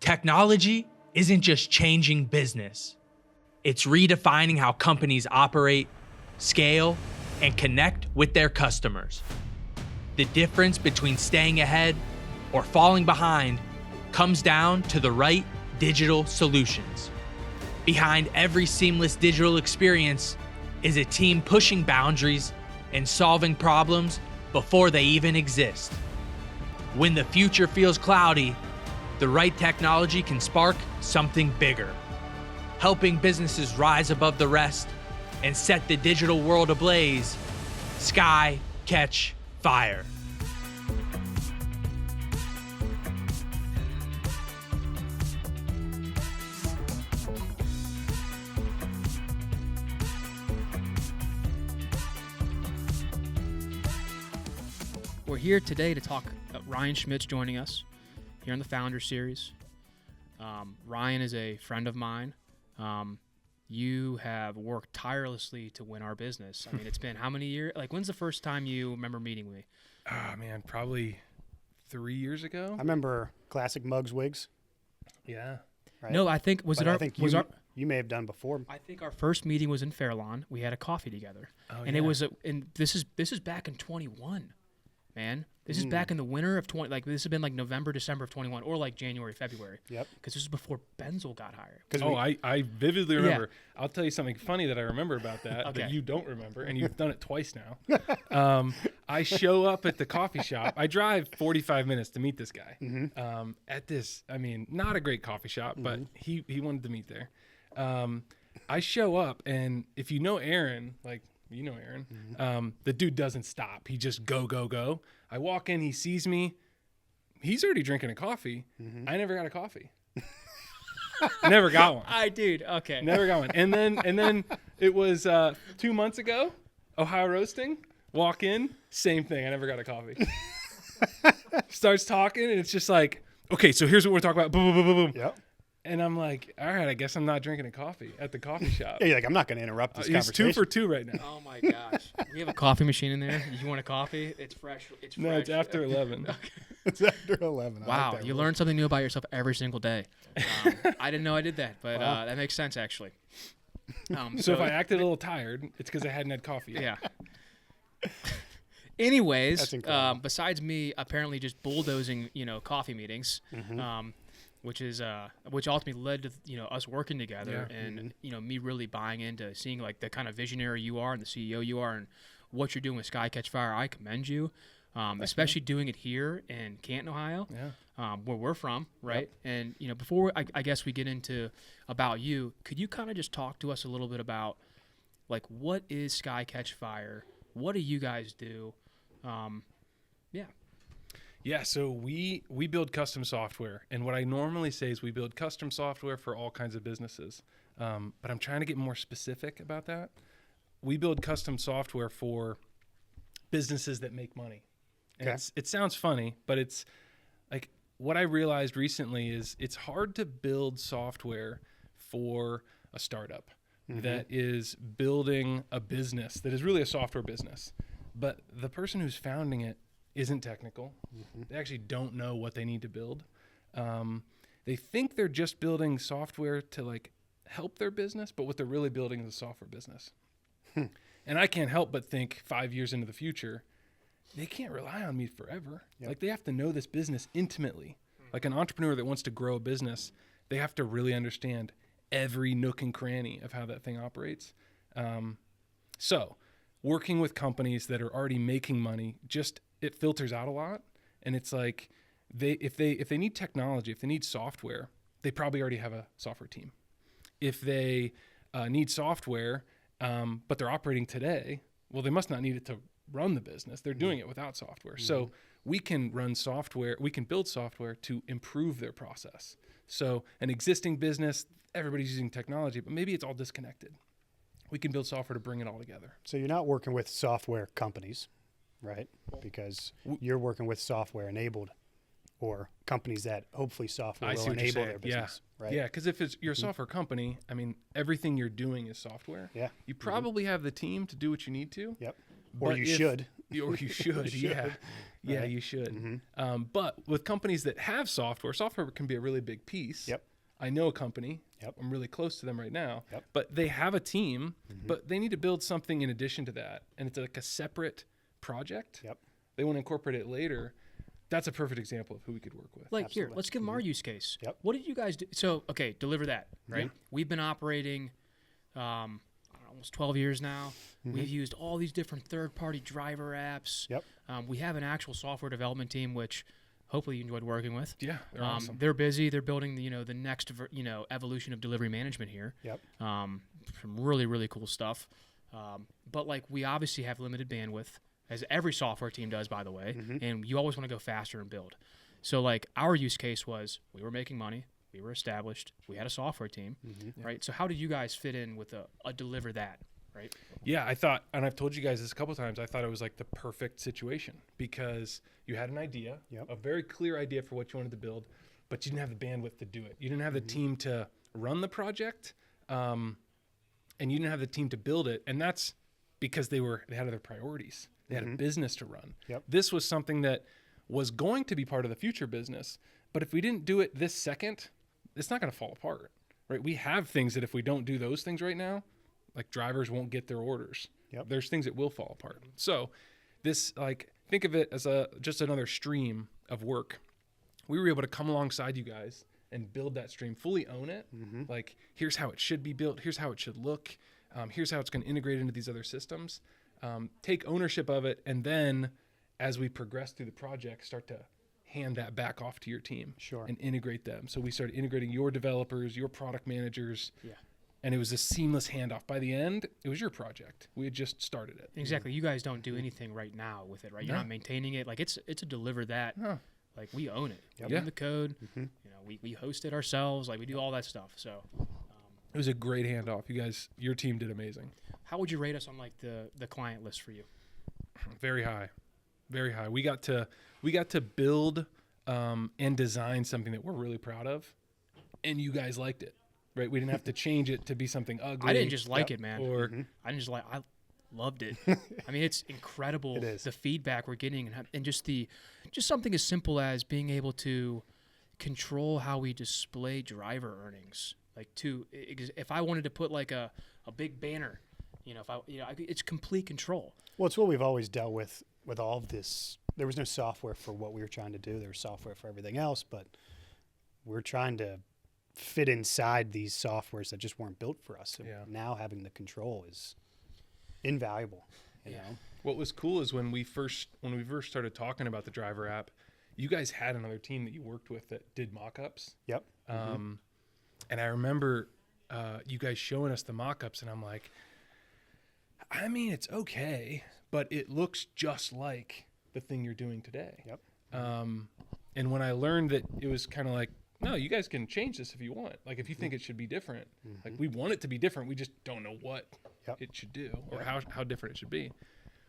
Technology isn't just changing business. It's redefining how companies operate, scale, and connect with their customers. The difference between staying ahead or falling behind comes down to the right digital solutions. Behind every seamless digital experience is a team pushing boundaries and solving problems before they even exist. When the future feels cloudy, the right technology can spark something bigger, helping businesses rise above the rest and set the digital world ablaze. SkyCatchFire. We're here today to talk. Ryan Schmidt's joining us here in the Founder Series. Ryan is a friend of mine. You have worked tirelessly to win our business. I mean, it's been how many years? Like, when's the first time you remember meeting me? Oh, man, probably 3 years ago. I remember classic Mugs Wigs. Yeah. Right? No, I think I think you may have done before. I think our first meeting was in Fairlawn. We had a coffee together, Oh, it was and this is back in 21, man. This is back in the winter of 20. Like, this has been like November, December of 21, or like January, February. Yep. Because this is before Benzel got hired. I vividly remember. Yeah. I'll tell you something funny that I remember about that Okay. that you don't remember, and you've done it twice now. I show up at the coffee shop. I drive 45 minutes to meet this guy at this, I mean, not a great coffee shop, but he wanted to meet there. I show up, and if you know Aaron, like, you know Aaron, the dude doesn't stop. He just go. I walk in, he sees me. He's already drinking a coffee. I never got a coffee. Never got one. Okay. Never got one. And then it was 2 months ago, Ohio Roasting. Walk in, same thing. I never got a coffee. Starts talking, and it's just like, okay, so here's what we're talking about. Boom, boom, boom, boom, boom. Yep. And I'm like, all right, I guess I'm not drinking a coffee at the coffee shop. Yeah, you're like, I'm not going to interrupt this He's conversation. 2 for 2 right now. Oh my gosh. We have a coffee machine in there. You want a coffee? It's fresh. It's fresh. No, it's after 11. It's after 11. Wow, you learn something new about yourself every single day. I didn't know I did that, but that makes sense actually. So if I acted a little tired, it's because I hadn't had coffee yet. Yeah. Anyways, That's incredible. besides me apparently just bulldozing, coffee meetings, which ultimately led to us working together and me really buying into seeing like the kind of visionary you are and the CEO you are and what you're doing with SkyCatchFire. I commend you, especially doing it here in Canton, Ohio, where we're from, right? Yep. And before I guess we get into about you, could you kind of just talk to us a little bit about like what is SkyCatchFire? What do you guys do? Yeah, so we build custom software, and what I normally say is we build custom software for all kinds of businesses, but I'm trying to get more specific about that. We build custom software for businesses that make money. And Okay. it sounds funny, but it's like what I realized recently is it's hard to build software for a startup that is building a business that is really a software business, but the person who's founding it isn't technical. They actually don't know what they need to build. They think they're just building software to like help their business, but what they're really building is a software business. And I can't help but think 5 years into the future, they can't rely on me forever. Yep. Like they have to know this business intimately. Like an entrepreneur that wants to grow a business, they have to really understand every nook and cranny of how that thing operates. So working with companies that are already making money, it filters out a lot. And it's like if they need technology, if they need software, they probably already have a software team. If they need software, but they're operating today, well, they must not need it to run the business. They're doing it without software. So we can run software, we can build software to improve their process. So an existing business, everybody's using technology, but maybe it's all disconnected. We can build software to bring it all together. So you're not working with software companies, right? Because you're working with software enabled or companies that hopefully software will enable their business, right? Yeah, because if you're a software company, I mean, everything you're doing is software. Yeah. You probably have the team to do what you need to. Yep. Or But you if- should. Or you should. Yeah. Yeah, Right. you should. Mm-hmm. But with companies that have software can be a really big piece. Yep. I know a company. Yep. I'm really close to them right now. Yep. But they have a team, but they need to build something in addition to that. And it's like a separate project. Yep. They want to incorporate it later. That's a perfect example of who we could work with. Like here, Absolutely. let's give them our use case. Yep. What did you guys do? So, okay, deliver that, right? We've been operating I don't know, almost 12 years now. We've used all these different third-party driver apps. Yep. We have an actual software development team, which hopefully you enjoyed working with. Yeah, they're awesome. They're busy. They're building the next evolution of delivery management here. Yep. Some really, really cool stuff. But like we obviously have limited bandwidth, as every software team does, by the way, and you always want to go faster and build. So like our use case was we were making money, we were established, we had a software team, right? So how did you guys fit in with a deliver that, right? Yeah, I thought, and I've told you guys this a couple of times, I thought it was like the perfect situation because you had an idea, a very clear idea for what you wanted to build, but you didn't have the bandwidth to do it. You didn't have the team to run the project, and you didn't have the team to build it, and that's because they had other priorities. They had a business to run. Yep. This was something that was going to be part of the future business, but if we didn't do it this second, it's not going to fall apart, right? We have things that if we don't do those things right now, like drivers won't get their orders. Yep. There's things that will fall apart. So this, like, think of it as just another stream of work. We were able to come alongside you guys and build that stream, fully own it. Like, here's how it should be built. Here's how it should look. Here's how it's going to integrate into these other systems. Take ownership of it, and then as we progress through the project, start to hand that back off to your team and integrate them. So we started integrating your developers, your product managers, and it was a seamless handoff. By the end, it was your project. We had just started it. Exactly. You guys don't do anything right now with it, right? You're not maintaining it. Like it's a deliver that. Like we own it. We own the code. We host it ourselves. Like we do all that stuff. So it was a great handoff. You guys, your team did amazing. How would you rate us on like the client list for you? Very high, very high. We got to build and design something that we're really proud of, and you guys liked it, right? We didn't have to change it to be something ugly. I didn't just like it, man. Or I didn't just like. I loved it. I mean, it's incredible It is. the feedback we're getting, and just something as simple as being able to control how we display driver earnings. Like if I wanted to put like a big banner. It's complete control. Well, it's what we've always dealt with all of this. There was no software for what we were trying to do. There was software for everything else, but we're trying to fit inside these softwares that just weren't built for us. So now having the control is invaluable. You know? What was cool is when we first started talking about the driver app, you guys had another team that you worked with that did mock-ups. Yep. And I remember you guys showing us the mock-ups, and I'm like, I mean, it's okay, but it looks just like the thing you're doing today. Yep. And when I learned that it was kind of like, no, you guys can change this if you want. Like, if you think it should be different, like we want it to be different, we just don't know what it should do or how different it should be.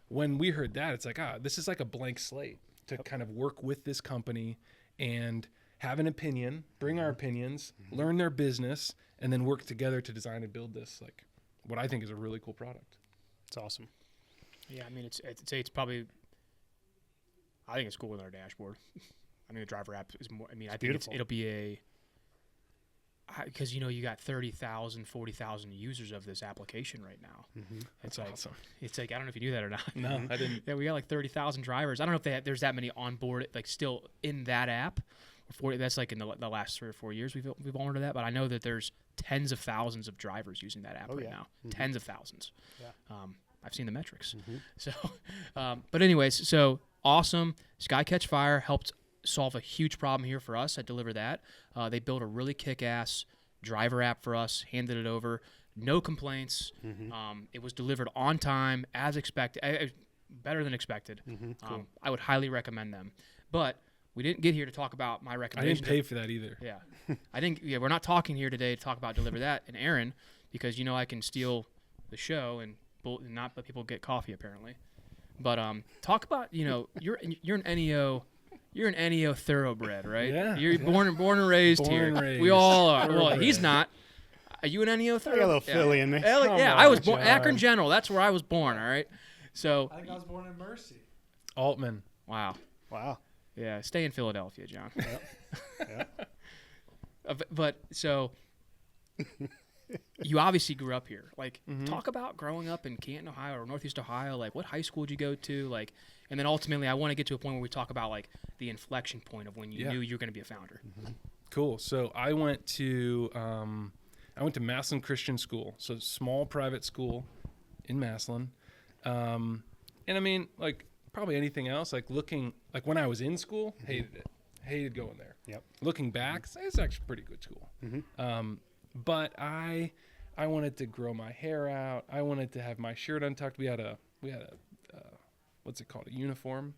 When we heard that, it's like, this is like a blank slate to kind of work with this company and have an opinion, bring our opinions, learn their business, and then work together to design and build this, like, what I think is a really cool product. It's awesome. Yeah, I mean, it's probably. I think it's cool with our dashboard. I mean, the driver app is more. I mean, I think it'll be because you got 30,000, 40,000 users of this application right now. That's awesome. It's like I don't know if you knew that or not. No, I didn't. Yeah, we got like 30,000 drivers. I don't know if there's that many on board, like still in that app. That's like in the last 3 or 4 years we've onboarded that, but I know that there's tens of thousands of drivers using that app now. Tens of thousands. Yeah. I've seen the metrics. So, but anyways, so awesome. SkyCatchFire helped solve a huge problem here for us. I deliver that. They built a really kick-ass driver app for us, handed it over. No complaints. It was delivered on time, as expected, better than expected. Cool. I would highly recommend them. But we didn't get here to talk about my I recommendation. didn't pay for that either. Yeah. I think we're not talking here today to talk about Deliver That and Aaron because I can steal the show and not let people get coffee apparently. But talk about, you're an NEO. You're an NEO thoroughbred, right? Yeah. You're born and raised Born here. and raised. We all are. Well, Thoroughbred. he's not. Are you an NEO I thoroughbred? got a little Philly in me. Yeah, Come I was on, born John. Akron General. That's where I was born, all right? So I think I was born in Mercy. Altman. Wow. Wow. Yeah, stay in Philadelphia, John. Yep. But so you obviously grew up here. Like, Mm-hmm. talk about growing up in Canton, Ohio, or Northeast Ohio. Like, what high school did you go to? Like, and then ultimately, I want to get to a point where we talk about like the inflection point of when you Yeah. knew you were going to be a founder. Cool. So I went to Massillon Christian School, so small private school in Massillon. And I mean, like probably anything else, like when I was in school, hated going there. Yep. Looking back, it's actually a pretty good school. But I wanted to grow my hair out. I wanted to have my shirt untucked. We had a what's it called? A uniform.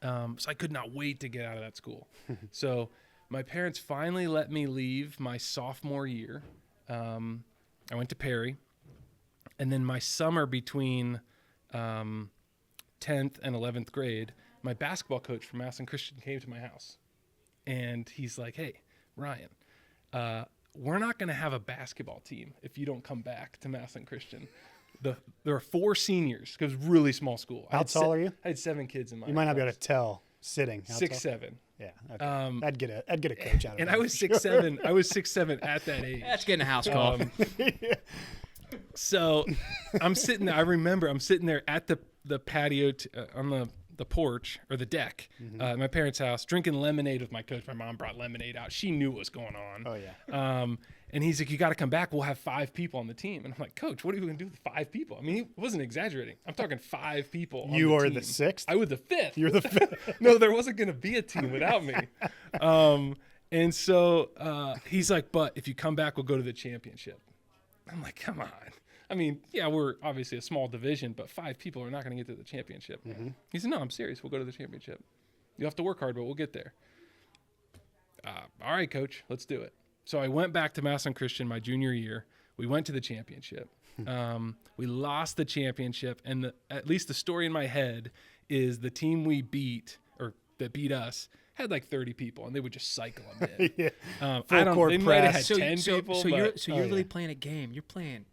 So I could not wait to get out of that school. So my parents finally let me leave my sophomore year. I went to Perry. And then my summer between 10th and 11th grade, my basketball coach from Massillon Christian came to my house. And he's like, hey, Ryan, we're not going to have a basketball team if you don't come back to Massillon Christian. There are 4 seniors because it was a really small school. How tall are you? I had 7 kids in my You might not be class. able to tell sitting. How 6'7". tall? Yeah. Okay. I'd get a coach out of And that. I was 6'7". I was 6'7" at that age. That's getting a house call. So I'm sitting there. I remember I'm sitting there at the patio on the porch or the deck at my parents' house drinking lemonade with my coach. My mom brought lemonade out. She knew what was going on. Oh, yeah. And he's like, you got to come back. We'll have 5 people on the team. And I'm like, Coach, what are we going to do with 5 people? I mean, he wasn't exaggerating. I'm talking 5 people. You on are the the team. 6th? I was the 5th. You're the 5th. No, there wasn't going to be a team without me. And so he's like, but if you come back, we'll go to the championship. I'm like, come on. I mean, yeah, we're obviously a small division, but 5 people are not going to get to the championship. He said, no, I'm serious. We'll go to the championship. You have to work hard, but we'll get there. All right, Coach, let's do it. So I went back to Massillon Christian my junior year. We went to the championship. We lost the championship, and at least the story in my head is the team we beat, or that beat us, had like 30 people, and they would just cycle them in. Yeah. I don't. court They might have had press. 10 people. So but you're really playing a game. You're playing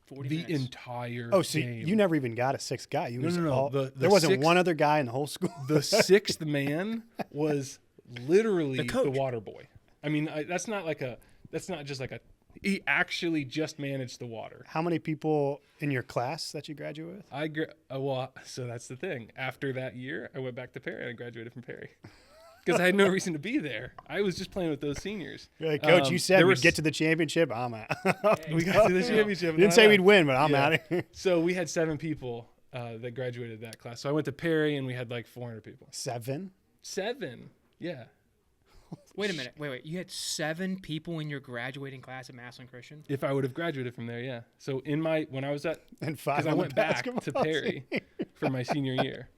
40 the minutes. entire Oh, so game. you never even got a 6th guy. You was no. all- The there wasn't 6th one other guy in the whole school. The 6th man was literally The coach. the water boy. I mean, that's not just like a. He actually just managed the water. How many people in your class that you graduate with? So that's the thing. After that year, I went back to Perry and I graduated from Perry because I had no reason to be there. I was just playing with those seniors. You're like, Coach, you said there we'd was- get to the championship. I'm out. We got to the championship. You didn't say we'd win, but I'm Yeah. out of here. So we had 7 people that graduated that class. So I went to Perry and we had like 400 people. 7? 7, yeah. Wait a minute. Wait. You had 7 people in your graduating class at Massillon Christian? If I would have graduated from there, yeah. So when I was at, And 5 because I on the went back basketball to Perry for my senior year.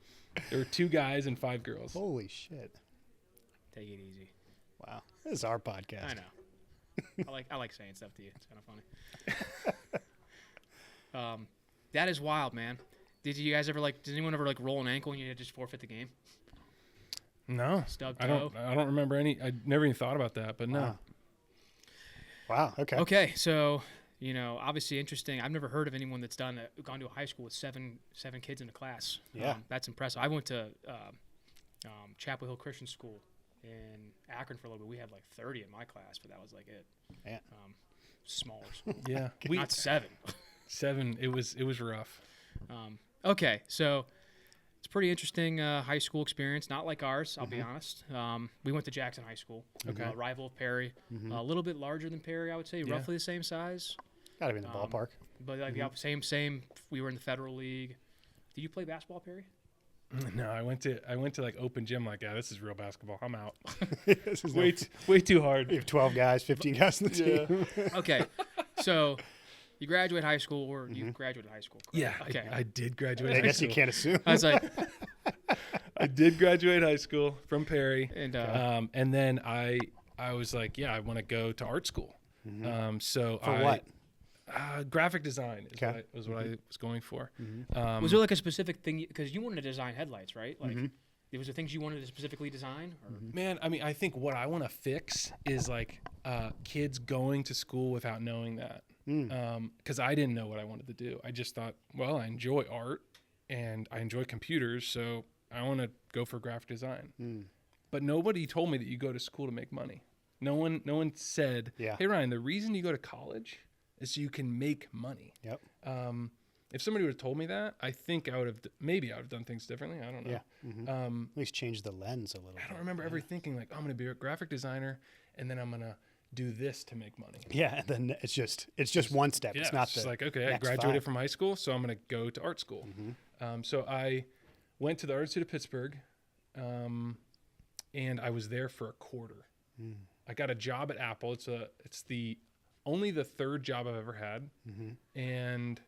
There were 2 guys and 5 girls. Holy shit. Take it easy. Wow. This is our podcast. I know. I like saying stuff to you. It's kind of funny. That is wild, man. Did you guys ever did anyone ever roll an ankle and you had to just forfeit the game? No, Stub I toe? don't remember any. I never even thought about that, but no. Wow. Okay. Okay, so obviously interesting. I've never heard of anyone that's gone to a high school with seven kids in a class. Yeah. That's impressive. I went to Chapel Hill Christian School in Akron for a little bit. We had 30 in my class, but that was it. Yeah. Smaller school, Yeah, not 7. 7. It was rough. Okay, so it's a pretty interesting high school experience. Not like ours, I'll be honest. We went to Jackson High School, Okay. rival of Perry. A little bit larger than Perry, I would say, Yeah. roughly the same size. Got to be in the ballpark. But yeah, same. We were in the Federal League. Did you play basketball, Perry? No, I went to open gym like, yeah, this is real basketball. I'm out. This is way too hard. We have 12 guys, 15 guys in the team. Okay, so you graduate high school, or you graduated high school? Correct? Yeah, Okay. I did graduate. I high guess school. you can't assume. I was like, I did graduate high school from Perry, and and then I was like, yeah, I want to go to art school. So For what? Graphic design is Okay. what I was going for. was there a specific thing because you wanted to design headlights, right? There was there things you wanted to specifically design? Or? Man, I mean, I think what I want to fix is kids going to school without knowing that. Because I didn't know what I wanted to do. I just thought, well, I enjoy art. and I enjoy computers, so I want to go for graphic design. Mm. But nobody told me that you go to school to make money. No one said, Yeah. hey, Ryan, the reason you go to college is so you can make money. Yep. If somebody would have told me that, I think I would have, maybe I would have done things differently. I don't know. Yeah. Mm-hmm. At least change the lens a little bit. I don't remember ever thinking like, I'm going to be a graphic designer and then I'm going to do this to make money. Yeah. And then it's just one step. Yeah, It's not just the like, okay, I next graduated 5. from high school, so I'm going to go to art school. Mm-hmm. So I went to the Art Institute of Pittsburgh, and I was there for a quarter. Mm. I got a job at Apple. It's only the third job I've ever had, Mm-hmm. and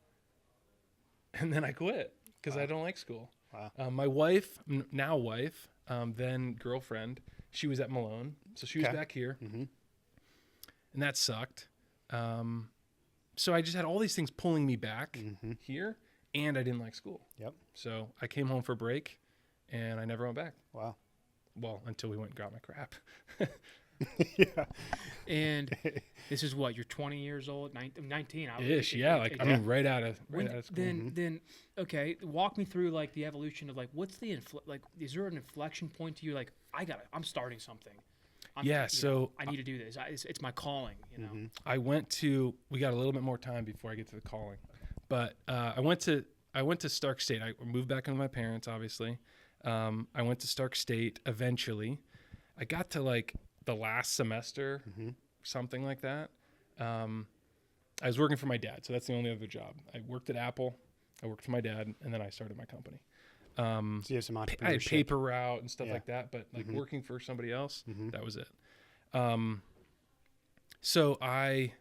then I quit because I don't like school. Wow. My wife, now wife, then girlfriend, she was at Malone, so she was Okay. back here, Mm-hmm. and that sucked. So I just had all these things pulling me back Mm-hmm. here, and I didn't like school. Yep. So I came home for break, and I never went back. Wow. Well, until we went and got my crap. Yeah. And this is what, you're 20 years old, 19. Ish, yeah. Like I mean, right out of school. Then okay, walk me through like the evolution of like what's the is there an inflection point to you like I'm starting something. Yeah, so I need to do this. It's my calling, you know. Mm-hmm. We got a little bit more time before I get to the calling, but I went to Stark State. I moved back in with my parents, obviously. I went to Stark State eventually. I got to like the last semester, something like that. I was working for my dad, so that's the only other job. I worked at Apple, I worked for my dad, and then I started my company. So you have some entrepreneurship. I had paper route and stuff Yeah. like that, but like working for somebody else, that was it. So I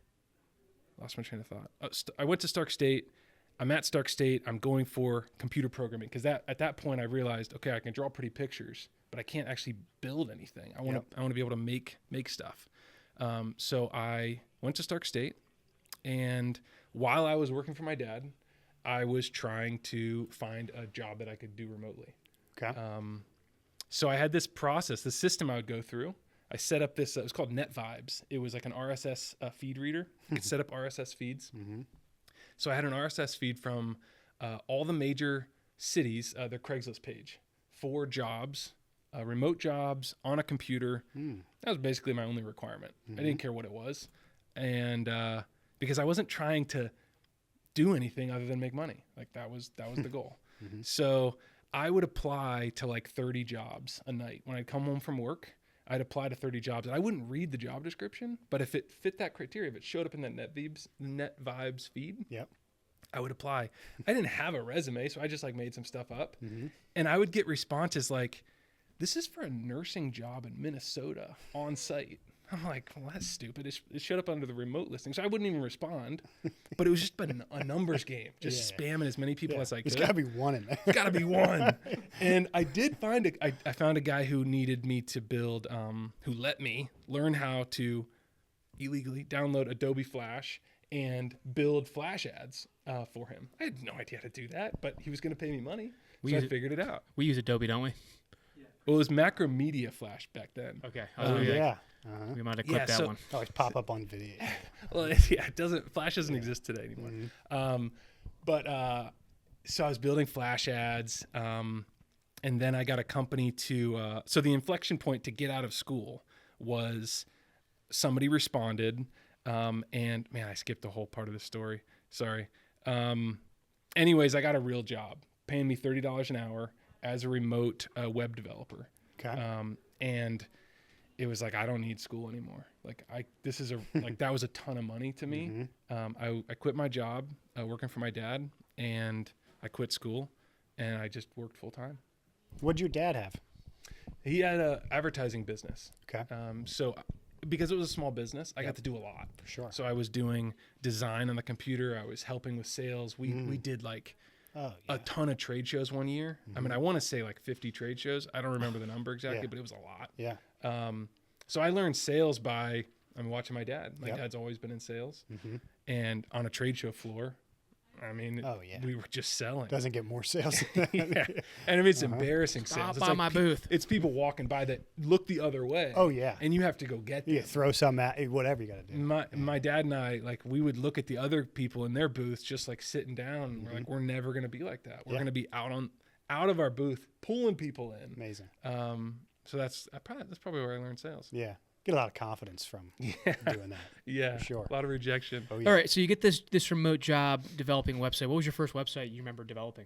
lost my train of thought. I went to Stark State. I'm at Stark State. I'm going for computer programming because at that point I realized, okay, I can draw pretty pictures, but I can't actually build anything. I want to be able to make stuff. So I went to Stark State, and while I was working for my dad, I was trying to find a job that I could do remotely. Okay. So I had this process, this system I would go through. I set up this, it was called Net Vibes. It was like an RSS feed reader. You could set up RSS feeds. So I had an RSS feed from all the major cities, their Craigslist page, for jobs, remote jobs on a computer. That was basically my only requirement. I didn't care what it was. And because I wasn't trying to do anything other than make money. Like that was the goal. So I would apply to like 30 jobs a night. When I'd come home from work, I'd apply to 30 jobs, and I wouldn't read the job description, but if it fit that criteria, if it showed up in that Net Vibes feed, Yep. I would apply. I didn't have a resume, so I just like made some stuff up, and I would get responses like, "This is for a nursing job in Minnesota on site." I'm like, well, that's stupid. It showed up under the remote listing, so I wouldn't even respond. But it was just been a numbers game, just spamming as many people as I could. There's got to be one in there. Got to be one. And I did find I found a guy who needed me to build, who let me learn how to illegally download Adobe Flash and build Flash ads for him. I had no idea how to do that, but he was going to pay me money, so I figured it out. We use Adobe, don't we? Well, it was Macromedia Flash back then. Okay. Yeah. We might have clipped that one. Always pop up on video. Well, yeah, Flash doesn't exist today anymore. So I was building Flash ads, and then I got a company to. So the inflection point to get out of school was somebody responded, and man, I skipped the whole part of the story. Sorry. Anyways, I got a real job, paying me $30 an hour as a remote web developer. Okay. And it was like, I don't need school anymore. Like that was a ton of money to me. I quit my job working for my dad, and I quit school, and I just worked full time. What'd your dad have? He had a advertising business. Okay. So because it was a small business, I got to do a lot. For sure. So I was doing design on the computer. I was helping with sales. We did like a ton of trade shows one year. I mean, I want to say like 50 trade shows. I don't remember the number exactly, but it was a lot. Yeah. So I learned sales by watching my dad. My dad's always been in sales, and on a trade show floor, I mean, Oh, yeah. we were just selling. Doesn't get more sales. Yeah. And I mean, it's embarrassing Stop sales. by It's my booth. It's people walking by that look the other way. Oh, yeah. And you have to go get them. You throw some at whatever you got to do. My dad and I, like, we would look at the other people in their booths just like sitting down. And we're like, we're never going to be like that. We're going to be out of our booth pulling people in. Amazing. So that's probably where I learned sales. Yeah. Get a lot of confidence from doing that. Yeah, For sure. A lot of rejection. Oh, yeah. All right, so you get this remote job developing a website. What was your first website you remember developing?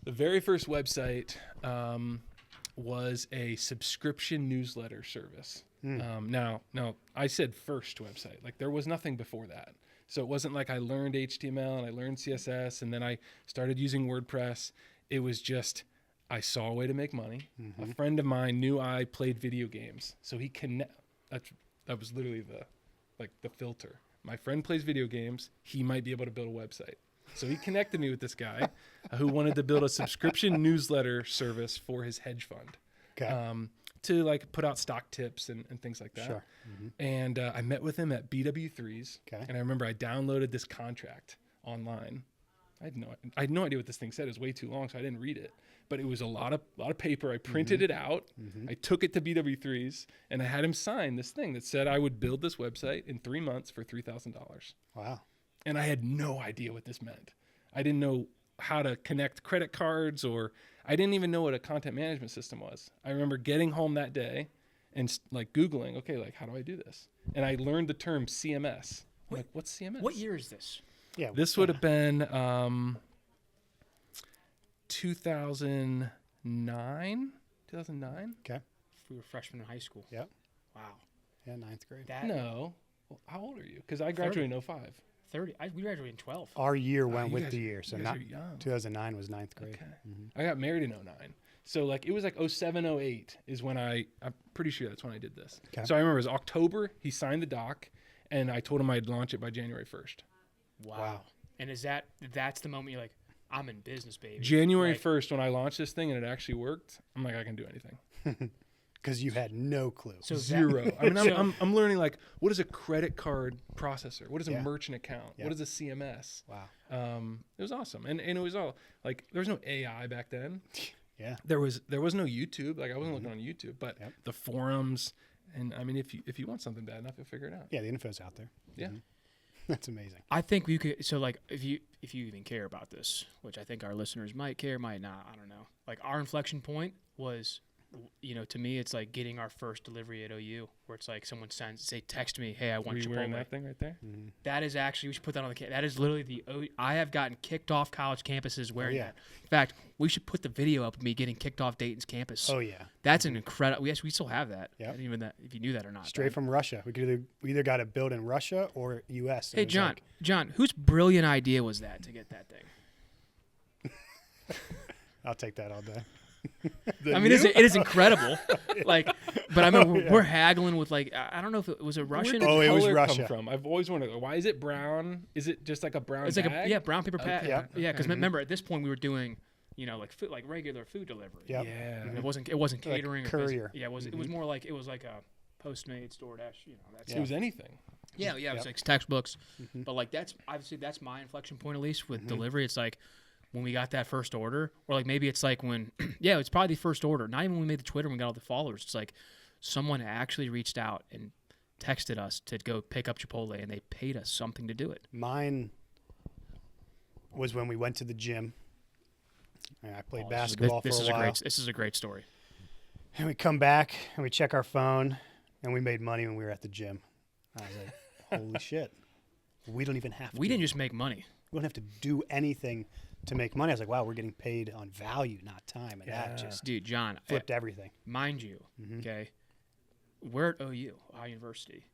The very first website was a subscription newsletter service. Now, I said first website. Like, there was nothing before that. So it wasn't like I learned HTML and I learned CSS and then I started using WordPress. It was just I saw a way to make money. A friend of mine knew I played video games, so he that was literally the filter. My friend plays video games. He might be able to build a website. So he connected me with this guy who wanted to build a subscription newsletter service for his hedge fund. Okay. To like put out stock tips and things like that. Sure. And I met with him at BW3's. Okay. And I remember I downloaded this contract online. I had no idea what this thing said. It was way too long, so I didn't read it. But it was a lot of paper. I printed it out. I took it to BW3's, and I had him sign this thing that said I would build this website in 3 months for $3,000. Wow. And I had no idea what this meant. I didn't know how to connect credit cards, or I didn't even know what a content management system was. I remember getting home that day and like Googling, okay, like how do I do this? And I learned the term CMS. I'm like, what's CMS? What year is this? Yeah. This would have been 2009. 2009? Okay. We were freshmen in high school. Yep. Wow. Yeah, 9th grade. That No. Well, how old are you? Because I graduated in 05. 30. We graduated in 12. Our year went you with guys- the year, so you guys not are young. 2009 was 9th grade. Okay. I got married in 09. So like it was like 07, 08 is when I'm pretty sure that's when I did this. Okay. So I remember it was October, he signed the doc, and I told him I'd launch it by January 1st. Wow. And that's the moment you're like, I'm in business, baby. January Like, 1st when I launched this thing and it actually worked, I'm like, I can do anything. Because you had no clue. So Zero. I mean, I'm learning like, what is a credit card processor? What is a Yeah. merchant account? Yeah. What is a CMS? Wow. It was awesome. And it was all like, there was no AI back then. Yeah. There was no YouTube. Like I wasn't looking on YouTube, but Yep. the forums. And I mean, if you want something bad enough, you'll figure it out. Yeah, the info's out there. Yeah. That's amazing. I think you could. So like, if you even care about this, which I think our listeners might care, might not. I don't know. Like our inflection point was, to me, it's like getting our first delivery at OU, where it's like someone text me, hey, I Were want you wearing Chipotle. that thing right there? That is actually, we should put that on the that is literally I have gotten kicked off college campuses wearing yeah. that. In fact, we should put the video up of me getting kicked off Dayton's campus. Oh, yeah. That's an incredible. Yes, we still have that. Yep. I didn't even that if you knew that or not. Straight from Russia. We either got it built in Russia or U.S. It Hey, was John. like- John, whose brilliant idea was that to get that thing? I'll take that all day. I mean, it is incredible. Like, but I mean, we're haggling with like I don't know if it was a Russian. Where did Oh, it was color Russia. come from? I've always wondered, why is it brown? Is it just like a brown It's like bag? brown paper pad. Okay. Yeah, Okay. because remember at this point we were doing like regular food delivery. Yep. Yeah. It wasn't Like catering. or courier. Yeah, it was more like it was like a Postmates, DoorDash. That's It was anything. Yeah, it was like textbooks. But like that's my inflection point at least with delivery. It's like when we got that first order, or like maybe it's like when it's probably the first order. Not even when we made the Twitter and we got all the followers. It's like someone actually reached out and texted us to go pick up Chipotle, and they paid us something to do it. Mine was when we went to the gym. And I played basketball for a while. This is a great story. And we come back and we check our phone, and we made money when we were at the gym. I was like, holy shit. We don't even have to. We didn't just make money. We don't have to do anything to make money. I was like, wow, we're getting paid on value, not time. And that just Dude, John, flipped everything. mind you, okay, we're at OU, Ohio University,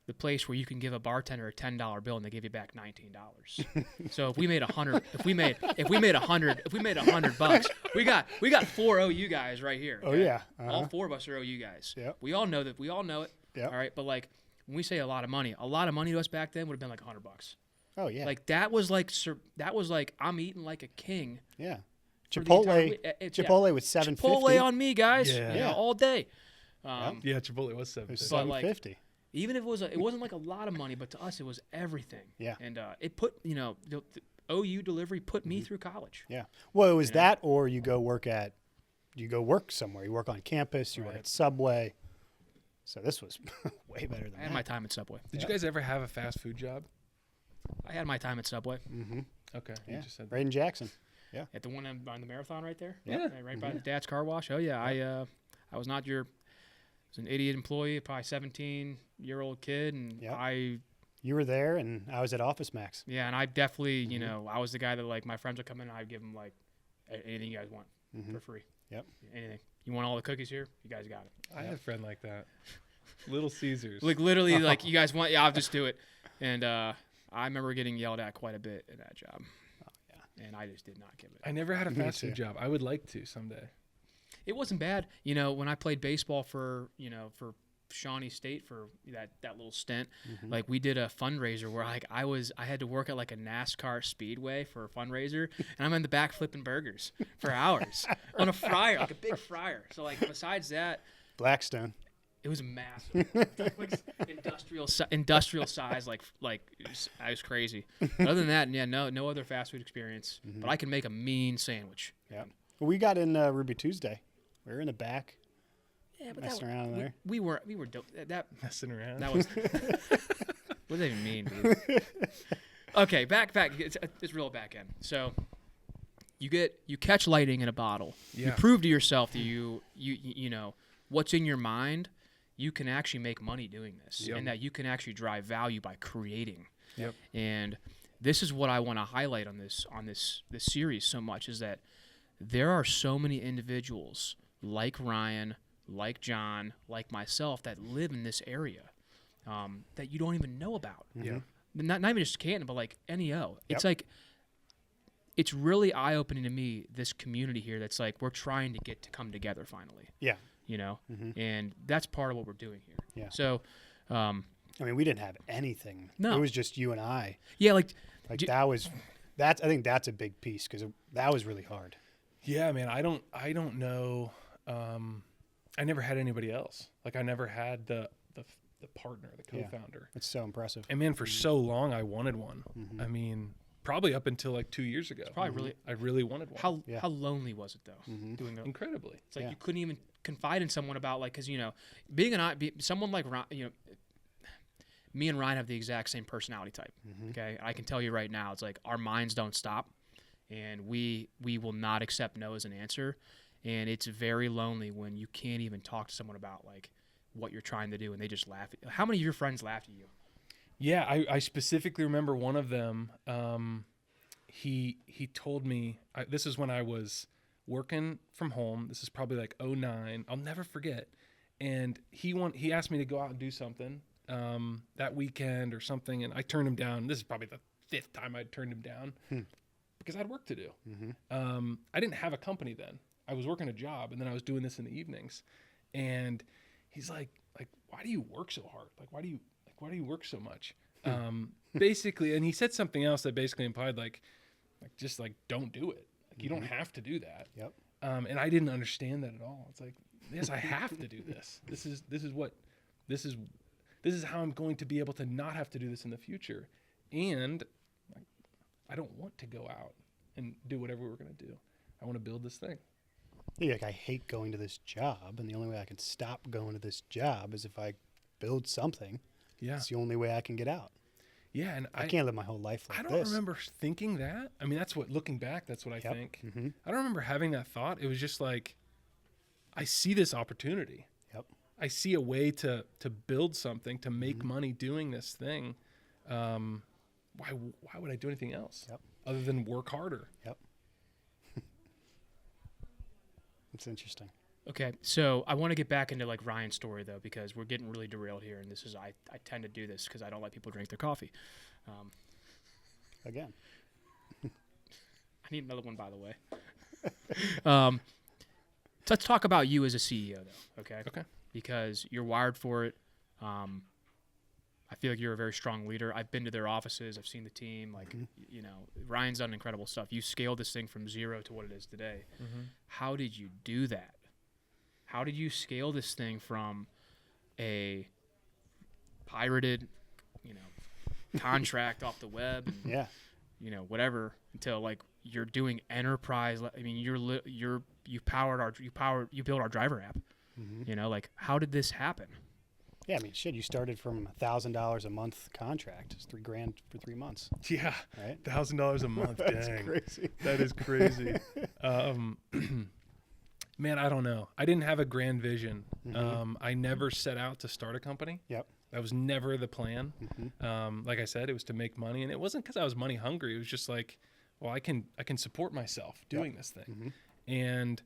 the place where you can give a bartender a $10 bill and they give you back $19. So if we made $100, we got 4 OU guys right here. Oh, okay? yeah. All 4 of us are OU guys. Yep. We all know that. We all know it. Yep. All right, but like when we say a lot of money to us back then would have been like $100. Oh, yeah. Like that was like I'm eating like a king. yeah. for the Chipotle. entire week. Chipotle was $7.50. Chipotle on me, guys. Yeah. Yeah, all day. Yeah, Chipotle was It was $7. But, like, $7.50. Even if it wasn't like a lot of money, but to us it was everything. Yeah. And it put OU delivery put me through college. Yeah. Well, it was You know? that, or you go work somewhere. You work on campus. You work at Subway. So this was way better than I had that. my time at Subway. Did you guys ever have a fast food job? I had my time at Subway. Okay. Yeah. You just said Right in Jackson. At the one on the Marathon right there. Yeah. Right by the Dad's Car Wash. Oh yeah, I was not your. I was an idiot employee, probably 17-year-old kid, and Yep. You were there, and I was at Office Max. Yeah, and I definitely, you know, I was the guy that like my friends would come in and I'd give them like anything you guys want for free. Yep. Anything. You want all the cookies here? You guys got it. I had a friend like that. Little Caesars. Like literally, like you guys want? Yeah, I'll just do it. And I remember getting yelled at quite a bit in that job. And I just did not give it. I never had a Me fast food too. job. I would like to someday. It wasn't bad. You know, when I played baseball for Shawnee State for that little stint, like we did a fundraiser where like I had to work at like a NASCAR speedway for a fundraiser, and I'm in the back flipping burgers for hours on a fryer, like a big fryer. So like besides that, Blackstone. it was massive, like industrial size, like I was crazy. But other than that, yeah, no other fast food experience. But I can make a mean sandwich. Yeah. Well, we got in Ruby Tuesday. We were in the back. Yeah, but Messing around in there. we were dope. That Messing around. that was. What does that even mean, dude? Okay, back. It's real back end. So you catch lightning in a bottle. You Yeah. prove to yourself that you know what's in your mind. You can actually make money doing this, Yep. and that you can actually drive value by creating. Yep. And this is what I want to highlight on this series so much is that there are so many individuals like Ryan, like John, like myself that live in this area that you don't even know about. Yeah. Not even just Canton, but like NEO. It's Yep. like it's really eye-opening to me, this community here that's like we're trying to get to come together finally. Yeah. You know? And that's part of what we're doing here. Yeah. So I mean, we didn't have anything. No. It was just you and I. yeah, like Like do- I think that's a big piece because that was really hard. Yeah, man. I don't know. I never had anybody else. Like I never had the partner, the co-founder. It's so impressive. And man, for so long I wanted one. I mean, probably up until like 2 years ago. probably really I really wanted one. how lonely was it though? Doing a, Incredibly. it's like Yeah. you couldn't even confide in someone about like because you know someone like Ryan, you know, me and Ryan have the exact same personality type. Okay, I can tell you right now, it's like our minds don't stop, and we will not accept no as an answer, and it's very lonely when you can't even talk to someone about like what you're trying to do, and they just laugh. How many of your friends laughed at you? Yeah, I specifically remember one of them. He told me this is when I was working from home. This is probably like 2009. I'll never forget. And he asked me to go out and do something that weekend or something, and I turned him down. This is probably the 5th time I'd turned him down because I had work to do. I didn't have a company then. I was working a job, and then I was doing this in the evenings. And he's like, why do you work so hard? Why do you work so much? Basically, and he said something else that basically implied just don't do it. You don't have to do that. Yep. And I didn't understand that at all. It's like, yes, I have to do this. This is how I'm going to be able to not have to do this in the future. And I don't want to go out and do whatever we're going to do. I want to build this thing. Yeah, like I hate going to this job, and the only way I can stop going to this job is if I build something. Yeah. It's the only way I can get out. Yeah. And I can't live my whole life like I this. don't remember thinking that. I mean, looking back, that's what I Yep. think. Mhm. I don't remember having that thought. It was just like, I see this opportunity. Yep. I see a way to build something, to make money doing this thing. Why would I do anything else Yep. other than work harder? Yep. It's interesting. Okay, so I want to get back into like Ryan's story though, because we're getting really derailed here, and this is I tend to do this because I don't let people drink their coffee. Again. I need another one, by the way. So let's talk about you as a CEO though, okay? Okay. Because you're wired for it. I feel like you're a very strong leader. I've been to their offices. I've seen the team. Like, you know, Ryan's done incredible stuff. You scaled this thing from 0 to what it is today. How did you do that? How did you scale this thing from a pirated, you know, contract off the web? And, Yeah. whatever, until like you're doing enterprise. I mean, you built our driver app. Like, how did this happen? Yeah, I mean, shit. You started from $1,000 a month contract. It's $3,000 for 3 months. Yeah, Right. $1,000 a month. That's Dang, crazy. that is crazy. Man, I don't know. I didn't have a grand vision. I never set out to start a company. Yep. That was never the plan. Like I said, it was to make money, and it wasn't because I was money hungry. It was just like, well, I can support myself doing this thing, and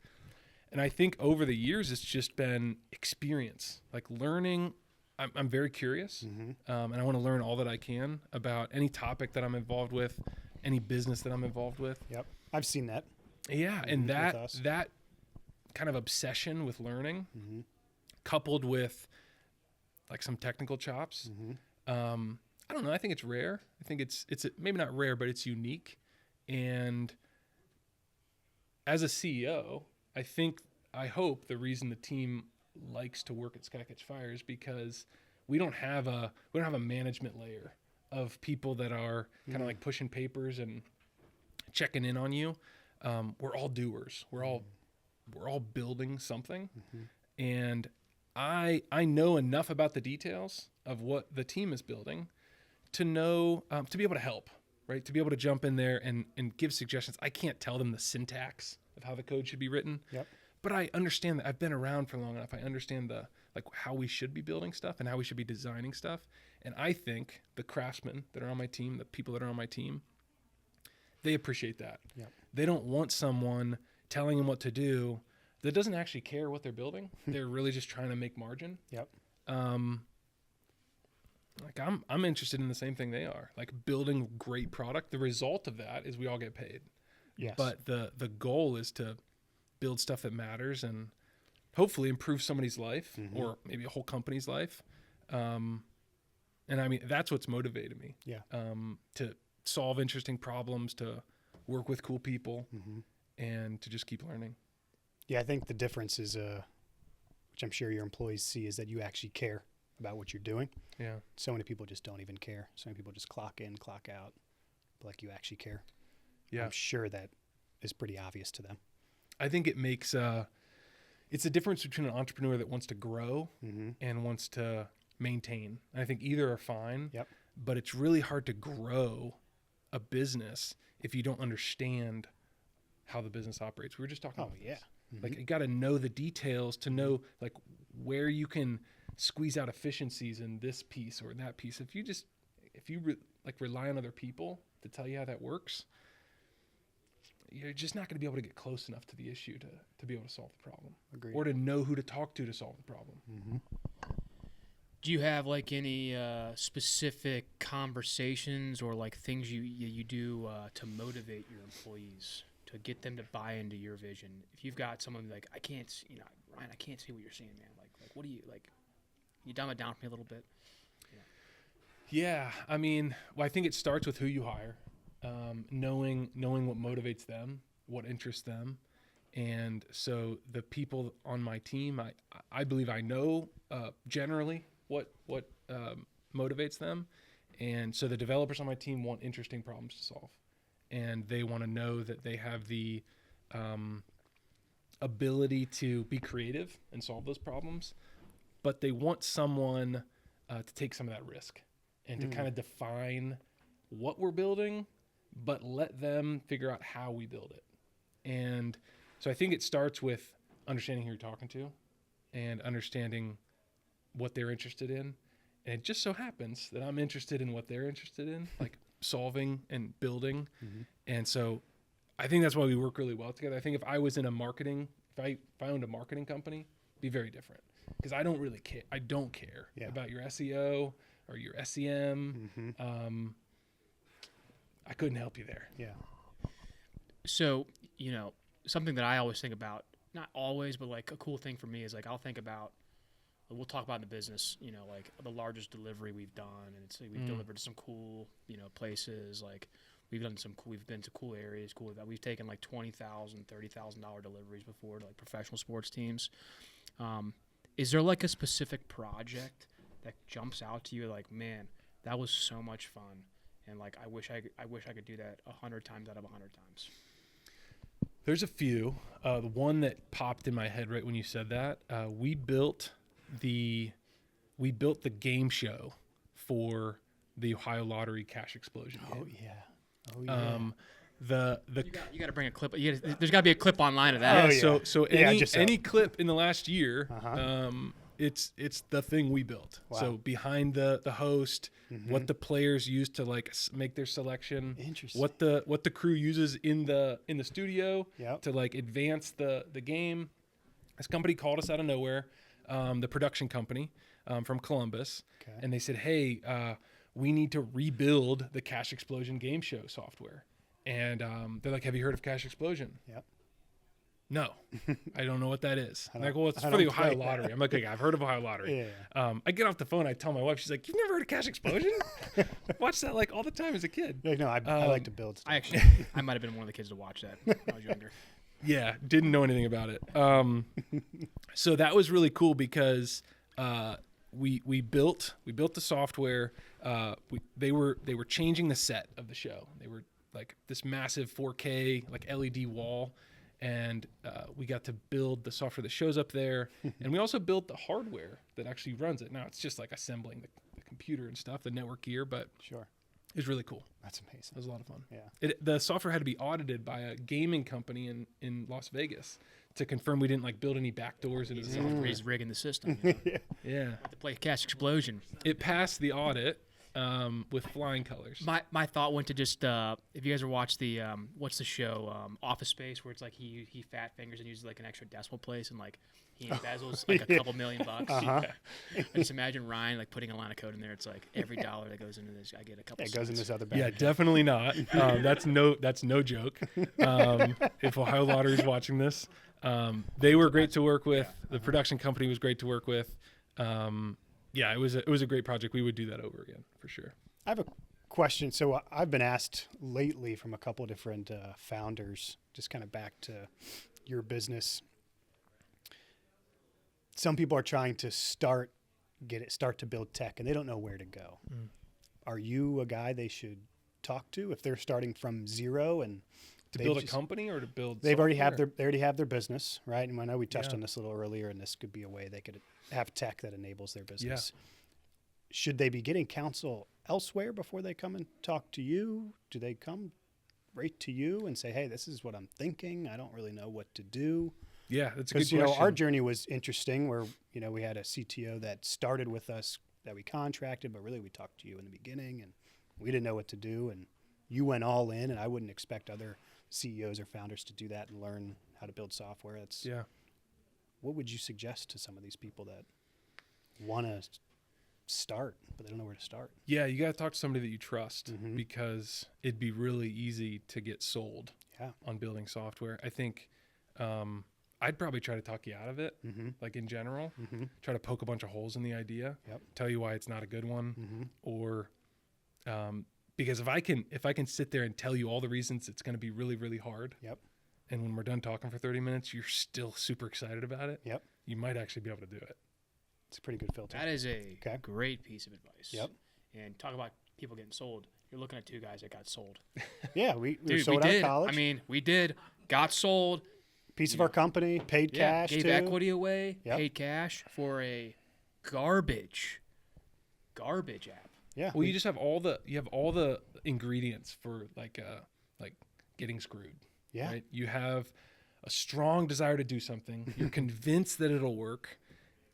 I think over the years it's just been experience, like learning. I'm very curious, and I want to learn all that I can about any topic that I'm involved with, any business that I'm involved with. Yep. I've seen that. Yeah, and with us. that kind of obsession with learning, coupled with like some technical chops. I don't know. I think it's rare. I think it's maybe not rare, but it's unique. And as a CEO, I hope the reason the team likes to work at SkyCatchFire is because we don't have a management layer of people that are kind of like pushing papers and checking in on you. We're all doers. We're all building something, and I know enough about the details of what the team is building to know, to be able to help, right? To be able to jump in there and give suggestions. I can't tell them the syntax of how the code should be written, but I understand that. I've been around for long enough. I understand how we should be building stuff and how we should be designing stuff. And I think the craftsmen that are on my team, the people that are on my team, they appreciate that. They don't want someone telling them what to do that doesn't actually care what they're building. They're really just trying to make margin. Like I'm interested in the same thing they are, like building great product. The result of that is we all get paid. But the goal is to build stuff that matters and hopefully improve somebody's life or maybe a whole company's life. And I mean, that's what's motivated me. To solve interesting problems, to work with cool people, and to just keep learning. Yeah, I think the difference is, which I'm sure your employees see, is that you actually care about what you're doing. Yeah. So many people just don't even care. So many people just clock in, clock out, but like you actually care. Yeah. I'm sure that is pretty obvious to them. I think it makes it's the difference between an entrepreneur that wants to grow and wants to maintain. And I think either are fine. But it's really hard to grow a business if you don't understand how the business operates. We were just talking about this. Like, you got to know the details to know like where you can squeeze out efficiencies in this piece or that piece. If you rely on other people to tell you how that works, you're just not going to be able to get close enough to the issue to be able to solve the problem. Agreed. Or to know who to talk to solve the problem. Do you have like any specific conversations or like things you do to motivate your employees, to get them to buy into your vision? If you've got someone like, Ryan, I can't see what you're saying, man. Like what do you like? Can you dumb it down for me a little bit? Yeah, I mean, well, I think it starts with who you hire, knowing what motivates them, what interests them, and so the people on my team, I believe I know generally what motivates them, and so the developers on my team want interesting problems to solve, and they want to know that they have the ability to be creative and solve those problems, but they want someone to take some of that risk and to kind of define what we're building, but let them figure out how we build it. And so I think it starts with understanding who you're talking to and understanding what they're interested in. And it just so happens that I'm interested in what they're interested in, like solving and building. And so I think that's why we work really well together. I think if I was in if I owned a marketing company, it'd be very different, because I don't really care. I don't care about your SEO or your SEM. I couldn't help you there. So, something that I always think about, not always, but like a cool thing for me is like, I'll think about, we'll talk about in the business, like the largest delivery we've done, and it's like we've delivered to some cool, places. Like we've been to cool areas, we've taken like $20,000, $30,000 deliveries before to like professional sports teams. Is there like a specific project that jumps out to you like, man, that was so much fun, and like I wish I could do that 100 times out of 100 times. There's a few. The one that popped in my head right when you said that, we built the game show for the Ohio Lottery Cash Explosion game. Oh yeah. Oh yeah. You got to bring a clip. There's got to be a clip online of that. Oh, yeah. So Yeah, any clip in the last year, Uh-huh. it's the thing we built. Wow. So behind the host, what the players use to like make their selection, Interesting. what the crew uses in the studio Yep. to like advance the game. This company called us out of nowhere, the production company from Columbus, Okay. and they said, "Hey, we need to rebuild the Cash Explosion game show software." And they're like, "Have you heard of Cash Explosion?" Yep. No, I don't know what that is. I'm don't- like, well, it's I for the don't Ohio play Lottery. I'm like, okay, I've heard of Ohio Lottery. Yeah. I get off the phone. I tell my wife. She's like, you've never heard of Cash Explosion? Watch that like all the time as a kid. Yeah, no, I like to build stuff. I might have been one of the kids to watch that when I was younger. Yeah, didn't know anything about it. So that was really cool because we built the software. They were changing the set of the show. They were like this massive 4K like LED wall. And we got to build the software that shows up there. And we also built the hardware that actually runs it. Now it's just like assembling the computer and stuff, the network gear, but Sure. it was really cool. That's It amazing. was a lot of fun. Yeah. The software had to be audited by a gaming company in Las Vegas to confirm we didn't like build any backdoors into the software. He's rigging the system. You know? Yeah. To play Cash Explosion. It passed the audit with flying colors. My thought went to just if you guys ever watched the what's the show Office Space, where it's like he fat fingers and uses like an extra decimal place and like he embezzles like a couple $1 million. Uh-huh. Yeah. I just imagine Ryan like putting a line of code in there. It's like every dollar that goes into this, I get a couple. It goes in cents. this other bag. Yeah, definitely not. That's no joke. If Ohio Lottery is watching this, they were great to work with. The production company was great to work with. Yeah, it was a great project. We would do that over again for sure. I have a question. So I've been asked lately from a couple different founders, just kind of back to your business. Some people are trying to start to build tech, and they don't know where to go. Are you a guy they should talk to if they're starting from zero and To they've build a just- company or to build They already software? have their business, right? And I know we touched Yeah. on this a little earlier, and this could be a way they could have tech that enables their business. Should they be getting counsel elsewhere before they come and talk to you? Do they come right to you and say, "Hey, this is what I'm thinking. I don't really know what to do"? Yeah, that's a good Because question. our journey was interesting, where we had a CTO that started with us that we contracted, but really we talked to you in the beginning, and we didn't know what to do, and you went all in, and I wouldn't expect other CEOs or founders to do that and learn how to build software. Yeah. What would you suggest to some of these people that want to start, but they don't know where to start? Yeah, you got to talk to somebody that you trust Mhm. because it'd be really easy to get sold Yeah. on building software. I think I'd probably try to talk you out of it, Mm-hmm. like in general. Mm-hmm. Try to poke a bunch of holes in the idea, Yep. tell you why it's not a good one, Mm-hmm. or because if I can sit there and tell you all the reasons it's going to be really, really hard, Yep. and when we're done talking for 30 minutes, you're still super excited about it, Yep. you might actually be able to do it. It's a pretty good filter. That is a Okay. great piece of advice. Yep. And talk about people getting sold. You're looking at two guys that got sold. Yeah, we were Dude, sold we out did. of college. I mean, we did. Got sold. piece of our company, paid cash Gave too. equity away. Yep. Paid cash for a garbage app. Yeah. Well, you just have all the ingredients for like getting screwed. yeah. Right? You have a strong desire to do something. You're convinced that it'll work.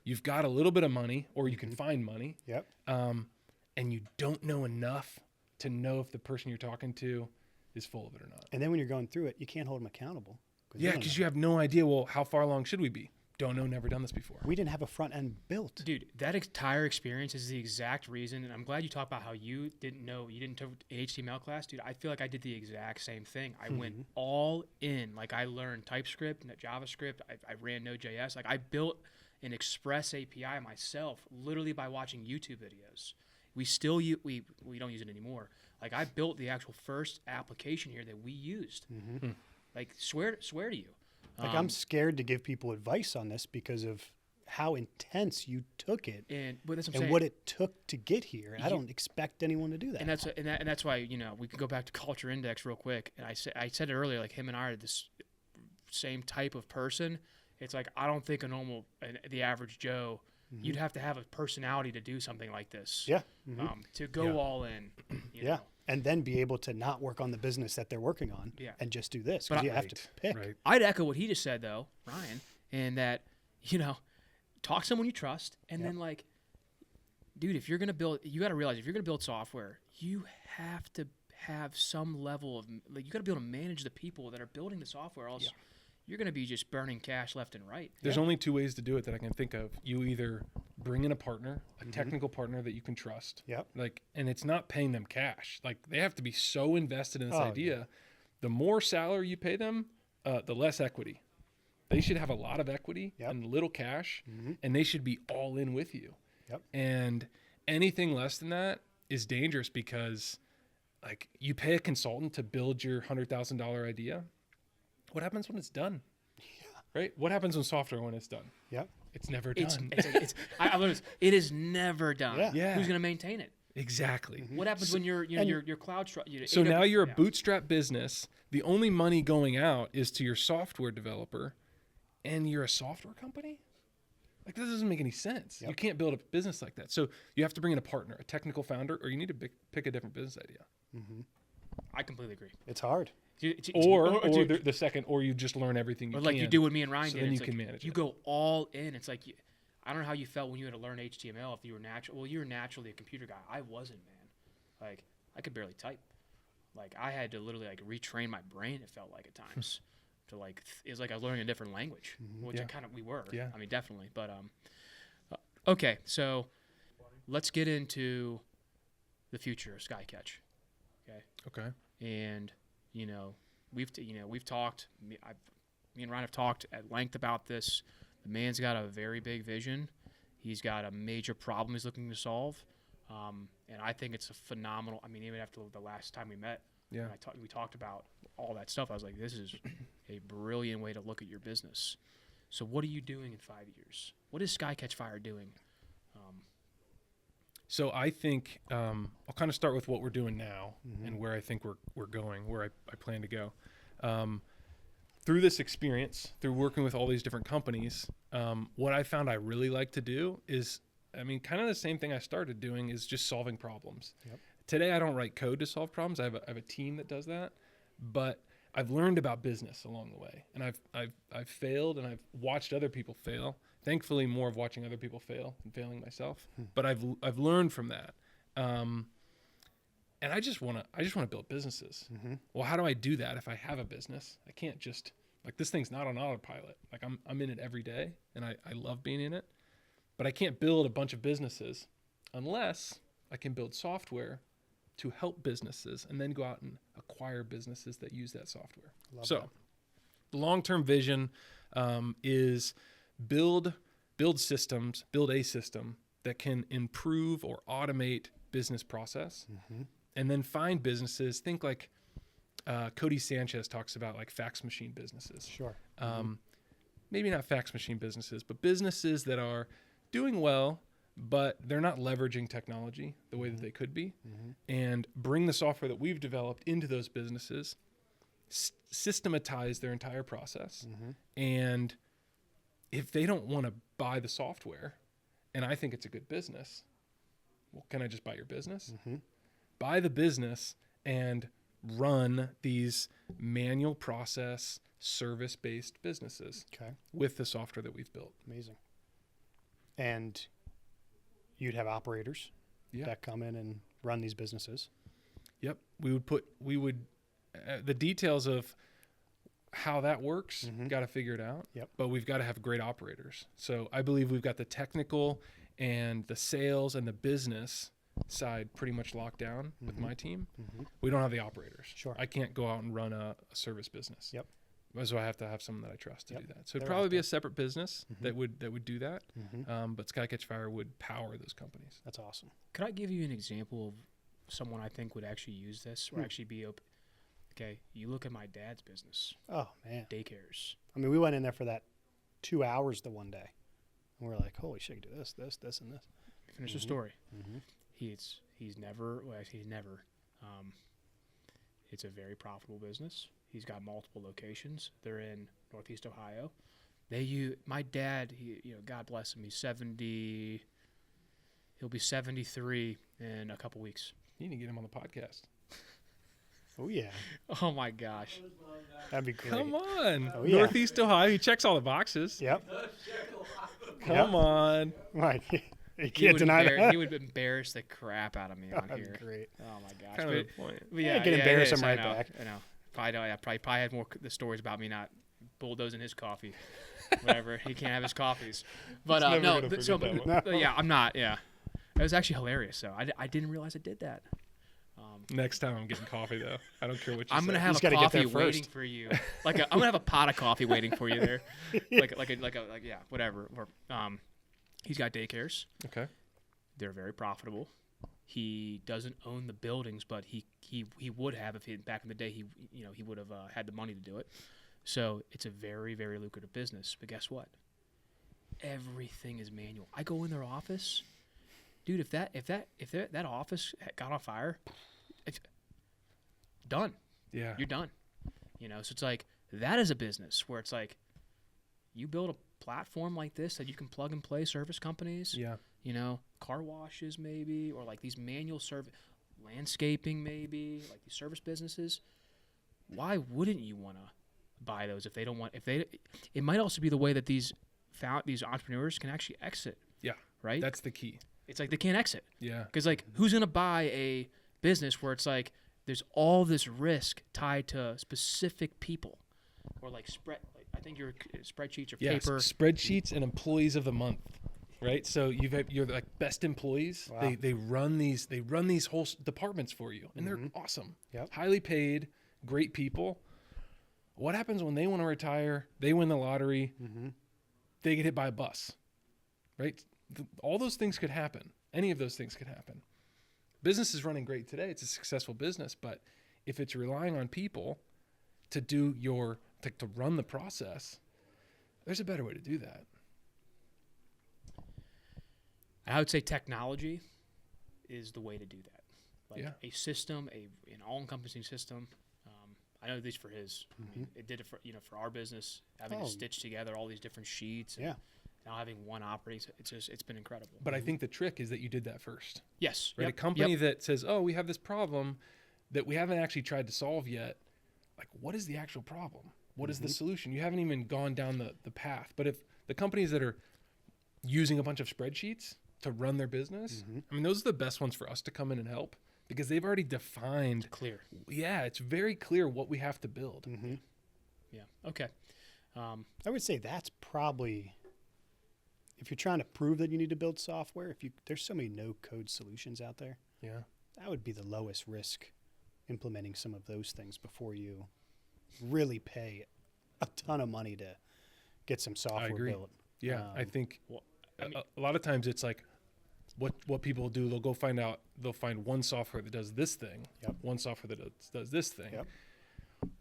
You've got a little bit of money, or you can find money, Yep. and you don't know enough to know if the person you're talking to is full of it or not. And then when you're going through it, you can't hold them accountable. Yeah, because you have no idea. Well, how far along should we be? Don't know. Never done this before. we didn't have a front end built. Dude, that entire experience is the exact reason, and I'm glad you talked about how you didn't take an HTML class. Dude, I feel like I did the exact same thing. I went all in. Like, I learned TypeScript, JavaScript. I ran Node.js. Like, I built an Express API myself, literally by watching YouTube videos. We still we don't use it anymore. Like, I built the actual first application here that we used. Like, swear to you. Like, I'm scared to give people advice on this because of how intense you took it But that's what I'm and saying. what it took to get here. I don't expect anyone to do that. And that's why, you know, we can go back to culture index real quick. And I said it earlier, like him and I are this same type of person. It's like, I don't think the average Joe, you'd have to have a personality to do something like this. Yeah. To go all in. You Yeah. know. And then be able to not work on the business that they're working on and just do this. Because you have to pick. Right. I'd echo what he just said, though, Ryan, and that, you know, talk to someone you trust. And then, like, dude, if you're going to build, you got to realize if you're going to build software, you have to have some level of, like, you got to be able to manage the people that are building the software. Else you're going to be just burning cash left and right. There's only two ways to do it that I can think of. You either bring in a partner, a technical partner that you can trust. Yep. Like, and it's not paying them cash. Like, they have to be so invested in this idea. Yeah. The more salary you pay them, the less equity. They should have a lot of equity and little cash, and they should be all in with you. Yep. And anything less than that is dangerous because, like, you pay a consultant to build your $100,000 idea. What happens when it's done? Right? What happens when software when it's done? Yep. It's never done. I learned this. It is never done. Yeah. Who's going to maintain it? Exactly. What happens when your cloud structure? So now you're a bootstrap business. The only money going out is to your software developer, and you're a software company? Like, that doesn't make any sense. Yep. You can't build a business like that. So you have to bring in a partner, a technical founder, or you need to pick a different business idea. I completely agree. It's hard. Or the second, or you just learn everything you Or like can. you do what me and Ryan so did. then It's you like can manage you it. go all in. It's like, I don't know how you felt when you had to learn HTML if you were natural. Well, you were naturally a computer guy. I wasn't, man. Like, I could barely type. Like, I had to literally, like, retrain my brain, it felt like at times. to like, it was like I was learning a different language, which we were. Yeah. I mean, definitely. But, okay, so let's get into the future of SkyCatch. Okay. And, you know, we've talked, me and Ryan have talked at length about this. The man's got a very big vision. He's got a major problem he's looking to solve. And I think it's a phenomenal, I mean, even after the last time we met, Yeah. we talked about all that stuff. I was like, this is a brilliant way to look at your business. So what are you doing in 5 years? What is SkyCatchFire doing? So I think I'll kind of start with what we're doing now and where I think we're going, where I plan to go. Through this experience, through working with all these different companies, what I found I really like to do is, I mean, kind of the same thing I started doing is just solving problems. Yep. Today I don't write code to solve problems. I have a team that does that, but I've learned about business along the way, and I've failed, and I've watched other people fail. Thankfully, more of watching other people fail than failing myself. But I've learned from that, and I just want to build businesses. Well, how do I do that if I have a business? I can't just, like, this thing's not on autopilot. Like, I'm in it every day, and I love being in it, but I can't build a bunch of businesses unless I can build software to help businesses and then go out and acquire businesses that use that software. Love The long-term vision is build systems, build a system that can improve or automate business process, and then find businesses. Think like Cody Sanchez talks about, like, fax machine businesses. Sure. Maybe not fax machine businesses, but businesses that are doing well, but they're not leveraging technology the way that they could be, and bring the software that we've developed into those businesses, systematize their entire process. And if they don't want to buy the software, and I think it's a good business, well, can I just buy your business? Buy the business and run these manual process, service-based businesses with the software that we've built. Amazing. And you'd have operators that come in and run these businesses. Yep. The details of how that works, got to figure it out. Yep. But we've got to have great operators. So I believe we've got the technical and the sales and the business side pretty much locked down with my team. We don't have the operators. Sure. I can't go out and run a service business. Yep. So I have to have someone that I trust to do that. So it'd They're probably out be there. a separate business that would do that. But SkyCatchFire would power those companies. That's awesome. Could I give you an example of someone I think would actually use this or actually be open? Okay, you look at my dad's business, Oh, man. daycares. I mean, we went in there for that 2 hours the one day. And we're like, holy shit, do this, and this. Finish the story. Mm-hmm. He's never. Well, actually, he's never. It's a very profitable business. He's got multiple locations. They're in Northeast Ohio. My dad. God bless him. He's 70. He'll be 73 in a couple weeks. You need to get him on the podcast. Oh yeah, Oh my gosh. that'd be great. Come on. Oh, yeah. Northeast Ohio. He checks all the boxes. Yep. Come on. Right. You He can't would deny embar- that. He would embarrass the crap out of me on That'd here. be great. Oh my gosh. Kind of the point. But Yeah, can embarrass it is, him right I know, back. I know. Probably had more the stories about me not bulldozing his coffee. Whatever. He can't have his coffees. But never no. gonna forget So that one. but yeah, I'm not. Yeah. It was actually hilarious. So I didn't realize I did that. Next time I'm getting coffee, though. I don't care what you I'm say. gonna have just a gotta get there coffee waiting first. for you. I'm gonna have a pot of coffee waiting for you there. Yeah, whatever. Or, he's got daycares. Okay. They're very profitable. He doesn't own the buildings, but he would have if back in the day he would have had the money to do it. So it's a very, very lucrative business. But guess what? Everything is manual. I go in their office, dude. If that office got on fire, it's done. Yeah. You're done. So it's like that is a business where it's like you build a platform like this that you can plug and play service companies. Yeah. Car washes maybe, or like these manual service, landscaping maybe, like these service businesses. Why wouldn't you want to buy those if they don't want? It might also be the way that these entrepreneurs can actually exit. Yeah. Right. That's the key. It's like they can't exit Yeah. because like who's gonna buy a business where it's like there's all this risk tied to specific people, or like I think your spreadsheets or Yes. paper. Spreadsheets and employees of the month. Right, so you're like best employees. Wow. They run these whole departments for you, and they're awesome. Yep. Highly paid, great people. What happens when they want to retire? They win the lottery. They get hit by a bus. Right, all those things could happen. Any of those things could happen. Business is running great today. It's a successful business, but if it's relying on people to do to run the process, there's a better way to do that. I would say technology is the way to do that. Like Yeah. a system, an all-encompassing system. I know this for his. I mean, it did it for our business, having to stitch together all these different sheets. And Yeah. Now having one operating, it's been incredible. But I think the trick is that you did that first. Yes. Right? Yep, A company yep. that says, oh, we have this problem that we haven't actually tried to solve yet. Like, what is the actual problem? What is the solution? You haven't even gone down the path. But if the companies that are using a bunch of spreadsheets to run their business, I mean, those are the best ones for us to come in and help because they've already defined. Clear. Yeah, it's very clear what we have to build. Yeah. Okay. I would say that's probably, if you're trying to prove that you need to build software, there's so many no-code solutions out there, Yeah. that would be the lowest risk implementing some of those things before you really pay a ton of money to get some software agree. built. Yeah, I think well, a lot of times it's like what people do, they'll find one software that does this thing, one software that does this thing. Yep.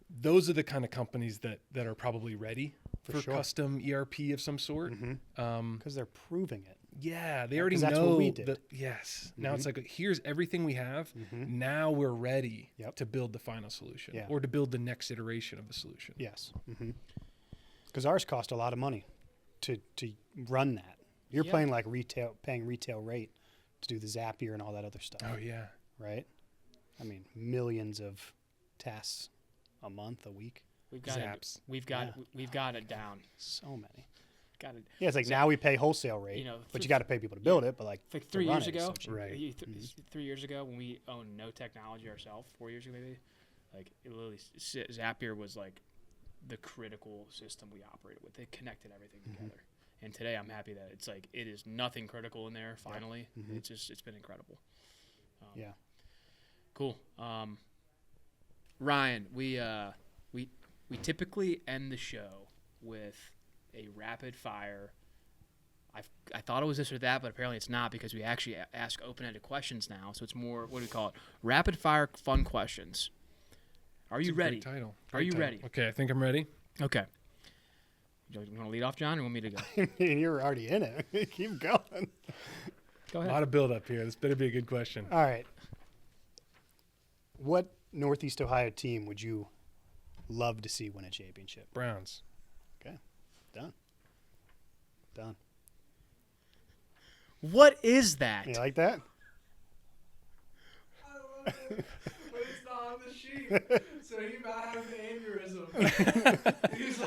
Those are the kind of companies that are probably ready for sure. custom ERP of some sort. Because they're proving it. Yeah, they Yeah, already 'cause that's know what we did. that. Yes. Now it's like, here's everything we have. Now we're ready Yep. to build the final solution Yeah. or to build the next iteration of the solution. Yes. Because ours cost a lot of money to run that. You're Yeah. paying retail rate to do the Zapier and all that other stuff, Oh yeah. right? I mean, millions of tasks a month, a week. We've got Zaps. we've got it down. So many. Got it. Yeah, it's like now we pay wholesale rate, but you got to pay people to build it. But like Like to 3 run years it is ago, so cheap. Right. 3 years ago when we owned no technology ourselves, 4 years ago maybe, like it literally Zapier was like the critical system we operated with. It connected everything together. And today I'm happy that it's like it is nothing critical in there. Finally, it's been incredible. Yeah. Cool. Ryan, we typically end the show with a rapid fire. I thought it was this or that, but apparently it's not because we actually ask open-ended questions now. So it's more, what do we call it? Rapid fire fun questions. Are you ready? Great title. Are you Great ready? title. Okay, I think I'm ready. Okay. You want to lead off, John, or you want me to go? I mean, you're already in it. Keep going. Go A ahead. lot of build up here. This better be a good question. All right. What Northeast Ohio team would you love to see win a championship? Browns. Okay. Done. Done. What is that? You like that? But it's not on the sheet, so he might have an aneurysm. He's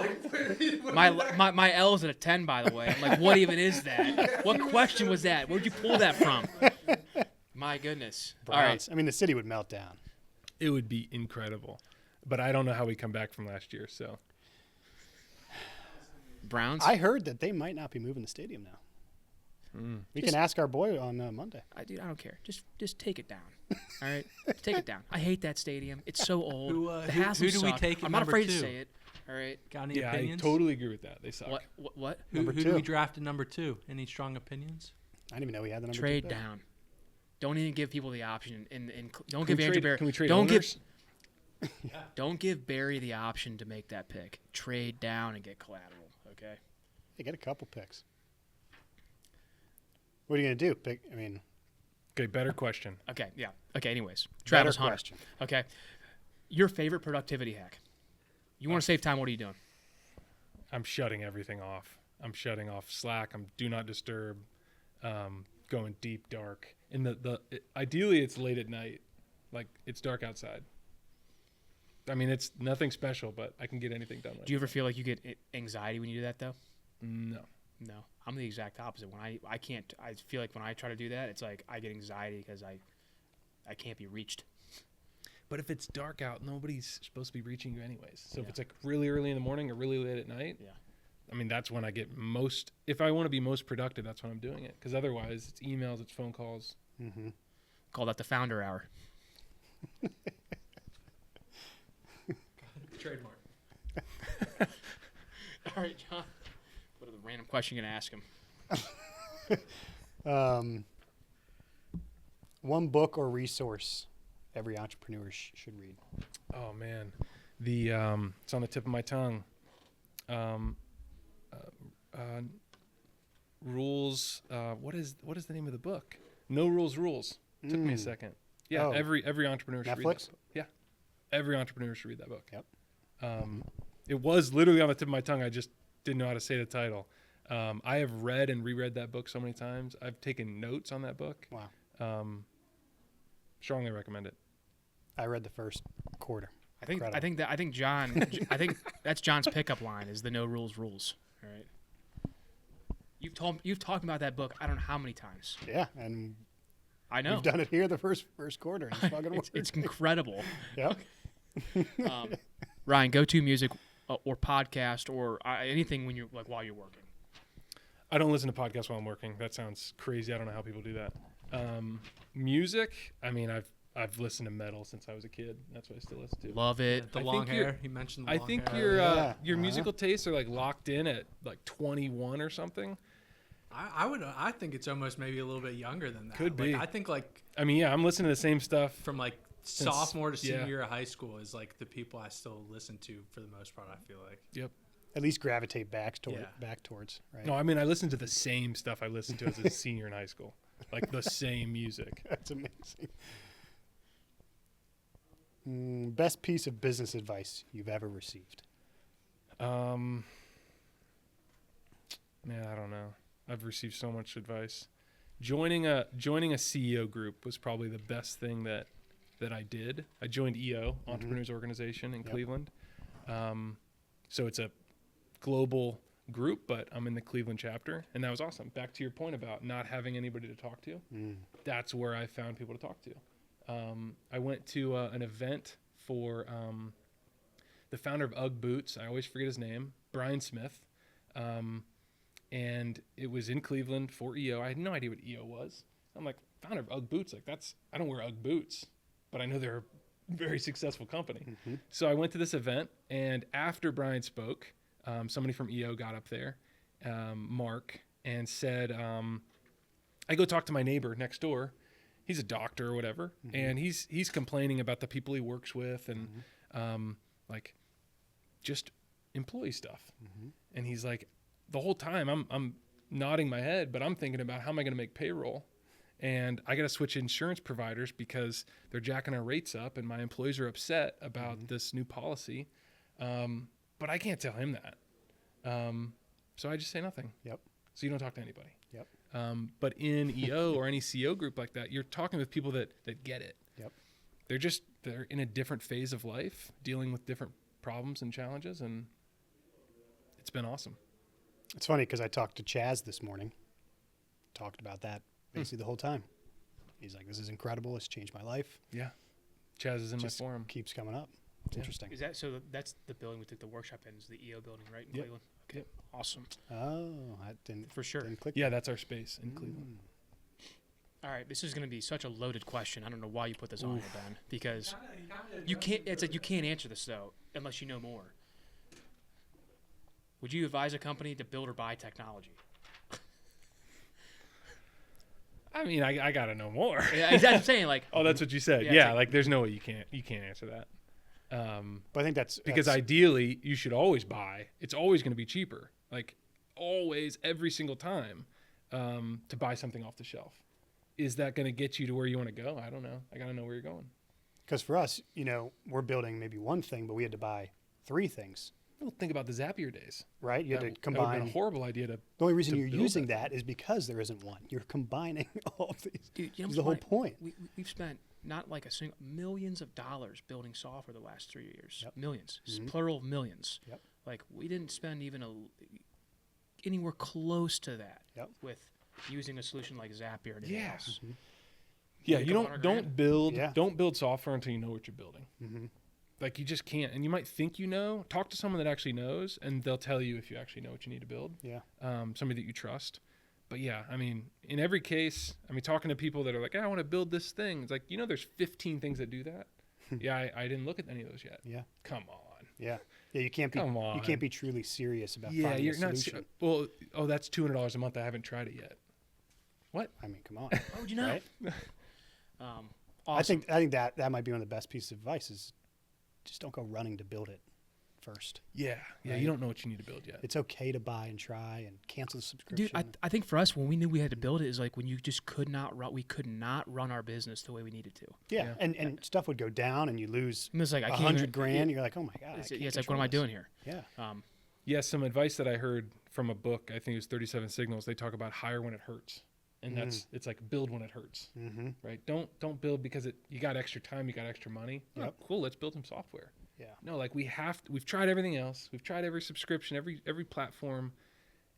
like, My L's at a 10, by the way. I'm like, what even is that? What question was that? Where'd you pull that from? My goodness. All right. Browns. I mean, the city would melt down. It would be incredible. But I don't know how we come back from last year, so. Browns? I heard that they might not be moving the stadium now. We can ask our boy on Monday. Dude, I don't care. Just take it down. All right? Just take it down. I hate that stadium. It's so old. The who do we suck. take at I'm not number afraid 2? to say it. All right? Got any Yeah, opinions? I totally agree with that. They suck. What? Who Number do 2. we draft at number 2? Any strong opinions? I didn't even know we had the number Trade 2 pick. down. Don't even give people the option. Don't Can give we Andrew trade- Barry. can we trade don't owners? Don't give Barry the option to make that pick. Trade down and get collateral. Okay. They get a couple picks. What are you going to do? Pick? I mean, Okay, better question. Okay. Yeah. Okay. Anyways, better Travis Hunter. question. Okay. Your favorite productivity hack. You want to save time? What are you doing? I'm shutting everything off. I'm shutting off Slack. I'm do not disturb. Going deep dark. And ideally it's late at night, like it's dark outside. I mean, it's nothing special, but I can get anything done. Do you ever feel like you get anxiety when you do that though? No. No, I'm the exact opposite. When I can't, I feel like when I try to do that, it's like I get anxiety because I can't be reached. But if it's dark out, nobody's supposed to be reaching you anyways. So if Yeah. it's like really early in the morning or really late at night, Yeah. I mean, that's when I get most. If I want to be most productive, that's when I'm doing it. Because otherwise, it's emails, it's phone calls. Mm-hmm. Call that the founder hour. Trademark. All right, John. What are the random question you're gonna ask him? One book or resource every entrepreneur should read. Oh man, it's on the tip of my tongue. Rules. What is the name of the book? No Rules Rules. Took me a second. Yeah, Oh. every entrepreneur should read Netflix? that book. Yeah, every entrepreneur should read that book. Yep. It was literally on the tip of my tongue. I just didn't know how to say the title. I have read and reread that book so many times. I've taken notes on that book. Wow. Strongly recommend it. I read the first quarter. I think Incredible. John. I think that's John's pickup line is the no rules rules. All right. You've talked about that book I don't know how many times. Yeah, and I know. we've done it here the first quarter. And it's fucking it's worked. incredible. Yep. Ryan, go to music or podcast or anything when you're like while you're working. I don't listen to podcasts while I'm working. That sounds crazy. I don't know how people do that. Music. I mean, I've listened to metal since I was a kid. That's what I still listen to. Love it. The I long think you're- hair. He mentioned the I long think hair. Yeah. your musical tastes are like locked in at like 21 or something. I think it's almost maybe a little bit younger than that. Could Like, be. I think like I mean, yeah, I'm listening to the same stuff. from like Since- sophomore to senior yeah. year of high school is like the people I still listen to for the most part. I feel like. Yep. At least gravitate back Yeah. towards, right? No, I mean, I listened to the same stuff I listened to as a senior in high school, like the same music. That's amazing. Best piece of business advice you've ever received? Man, I don't know. I've received so much advice. Joining a CEO group was probably the best thing that I did. I joined EO, Entrepreneurs Organization in Yep. Cleveland. So it's a global group, but I'm in the Cleveland chapter, and that was awesome. Back to your point about not having anybody to talk to. That's where I found people to talk to. I went to an event for the founder of UGG Boots. I always forget his name, Ryan Schmidt. And it was in Cleveland for EO. I had no idea what EO was. I'm like, founder of UGG Boots. Like, I don't wear UGG boots, but I know they're a very successful company. So I went to this event, and after Brian spoke, somebody from EO got up there, Mark, and said, I go talk to my neighbor next door. He's a doctor or whatever, and he's complaining about the people he works with and like just employee stuff. And he's like, the whole time I'm nodding my head, but I'm thinking about how am I going to make payroll? And I got to switch insurance providers because they're jacking our rates up and my employees are upset about this new policy. But I can't tell him that. So I just say nothing. Yep. So you don't talk to anybody. Yep. But in EO or any CO group like that, you're talking with people that get it. Yep. They're in a different phase of life, dealing with different problems and challenges, and it's been awesome. It's funny because I talked to Chaz this morning, talked about that basically the whole time. He's like, this is incredible. It's changed my life. Yeah. Chaz is in Just my forum. keeps coming up. It's interesting. Is that so? That's the building we took the workshop in. Is the EO building, right in Yep. Cleveland? Okay, Yep. awesome. Oh, I didn't For sure. Didn't click. Yeah, that's our space in Cleveland. All right, this is going to be such a loaded question. I don't know why you put this on here, Ben, because you can't. It's like you can't answer this though unless you know more. Would you advise a company to build or buy technology? I mean, I got to know more. Yeah, exactly. I'm saying like. Oh, that's what you said. Yeah, Yeah, it's like- like there's no way you can't answer that. But I think that's Because that's, ideally, you should always buy. It's always going to be cheaper. Like always, every single time, to buy something off the shelf. Is that going to get you to where you want to go? I don't know. I got to know where you're going. because for us, we're building maybe one thing, but we had to buy 3 things, Well, think about the Zapier days. right? You had That to would have been combine. a horrible idea to. The only reason to you're build using that. that is because there isn't one. You're combining all of these. Dude, you know It's the whole what's point. We've spent not like a single millions of dollars building software the last 3 years. Yep. Millions, Mhm. plural of millions. Yep. Like we didn't spend even anywhere close to that Yep. with using a solution like Zapier or anything Yeah. else. Yeah, Like you a $100 don't grand? don't build software until you know what you're building. Mm-hmm. Like you just can't. And you might think you know. Talk to someone that actually knows, and they'll tell you if you actually know what you need to build. Yeah. Somebody that you trust. But yeah, I mean, in every case, I mean, talking to people that are like, I want to build this thing. It's like, there's 15 things that do that. Yeah, I didn't look at any of those yet. Yeah. Come on. Yeah. Yeah. You can't be. Come You on. can't be truly serious about Yeah, finding you're a not. solution. Well, that's $200 a month. I haven't tried it yet. I mean, come on. Why would you not? Right? Awesome. I think that might be one of the best pieces of advice is just don't go running to build it first. Yeah. Right. You don't know what you need to build yet. It's okay to buy and try and cancel the subscription. Dude, I think for us, when we knew we had to build it, is like when you just could not run our business the way we needed to. yeah. And stuff would go down and you lose And it's like I can't 100 even- grand. You're like, oh my god. It's like, what am I doing here? Yeah. Yeah, some advice that I heard from a book, I think it was 37 Signals, they talk about hire when it hurts. And it's like build when it hurts, Mm-hmm. right? Don't build because you got extra time, you got extra money. Yep. Oh, cool, let's build some software. Yeah. No, like we've tried everything else. We've tried every subscription, every platform,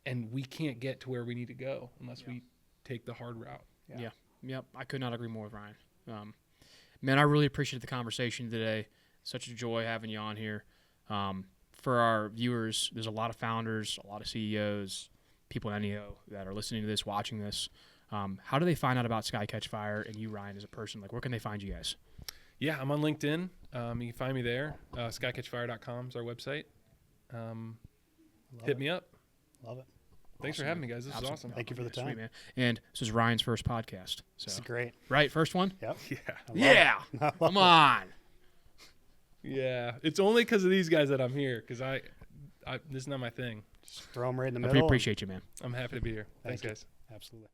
and we can't get to where we need to go unless we take the hard route. Yeah. Yep. I could not agree more with Ryan. Man, I really appreciate the conversation today. Such a joy having you on here. For our viewers, there's a lot of founders, a lot of CEOs, people in NEO that are listening to this, watching this. How do they find out about SkyCatchFire and you, Ryan, as a person? Like, where can they find you guys? Yeah, I'm on LinkedIn. You can find me there. SkyCatchFire.com is our website. Hit me up. Love it. Thanks for having me, guys. This is awesome. Thank you for the Sweet, time. man. And this is Ryan's first podcast. So, This is great. right? First one? Yep. Yeah. I love Yeah. it. I love Come it. on. Yeah. It's only because of these guys that I'm here because I this is not my thing. Just throw them right in the I middle. appreciate you, man. I'm happy to be here. Thank Thanks, you. guys. Absolutely.